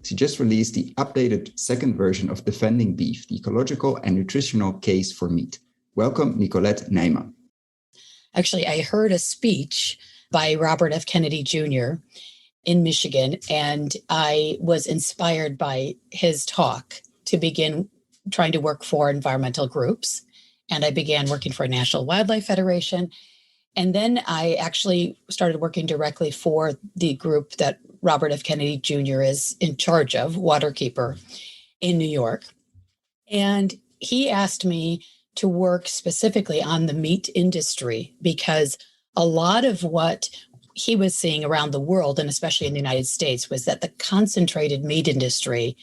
she just released the updated second version of Defending Beef, the Ecological and Nutritional Case for Meat. Welcome, Nicolette Niman. Actually, I heard a speech by Robert F. Kennedy Jr. in Michigan, and I was inspired by his talk to begin trying to work for environmental groups. And I began working for a National Wildlife Federation. And then I actually started working directly for the group that Robert F. Kennedy Jr. is in charge of, Waterkeeper, in New York. And he asked me to work specifically on the meat industry because a lot of what he was seeing around the world, and especially in the United States, was that the concentrated meat industry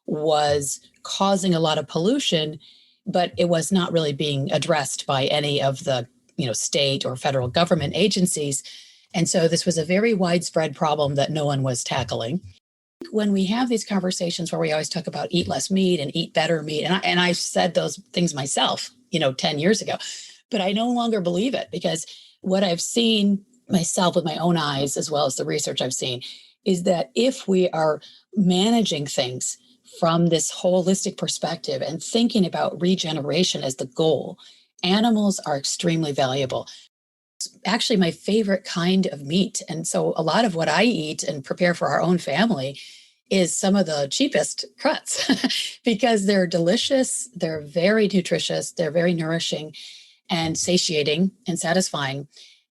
was causing a lot of pollution, but it was not really being addressed by any of the state or federal government agencies. And so this was a very widespread problem that no one was tackling. When we have these conversations where we always talk about eat less meat and eat better meat, and I said those things myself, 10 years ago, but I no longer believe it because what I've seen myself with my own eyes, as well as the research I've seen, is that if we are managing things from this holistic perspective and thinking about regeneration as the goal, animals are extremely valuable. It's actually my favorite kind of meat. And so a lot of what I eat and prepare for our own family is some of the cheapest cuts because they're delicious, they're very nutritious, they're very nourishing and satiating and satisfying.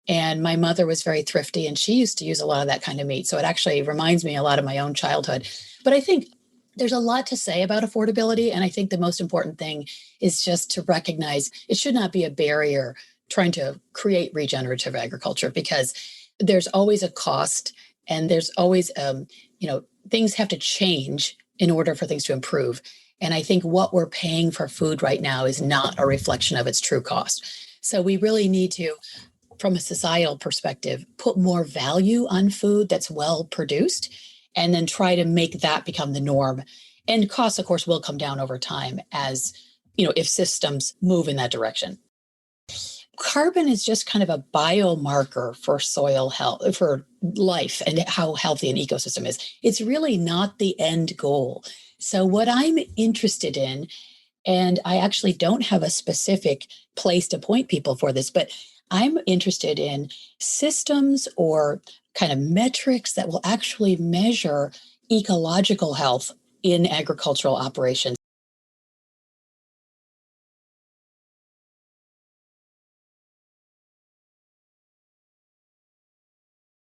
And my mother was very thrifty and she used to use a lot of that kind of meat. So it actually reminds me a lot of my own childhood. But I think there's a lot to say about affordability. And I think the most important thing is just to recognize it should not be a barrier trying to create regenerative agriculture because there's always a cost and there's always, things have to change in order for things to improve. And I think what we're paying for food right now is not a reflection of its true cost. So we really need to, from a societal perspective, put more value on food that's well produced and then try to make that become the norm. And costs, of course, will come down over time as, if systems move in that direction. Carbon is just kind of a biomarker for soil health, for life and how healthy an ecosystem is. It's really not the end goal. So what I'm interested in, and I actually don't have a specific place to point people for this, but I'm interested in systems or kind of metrics that will actually measure ecological health in agricultural operations.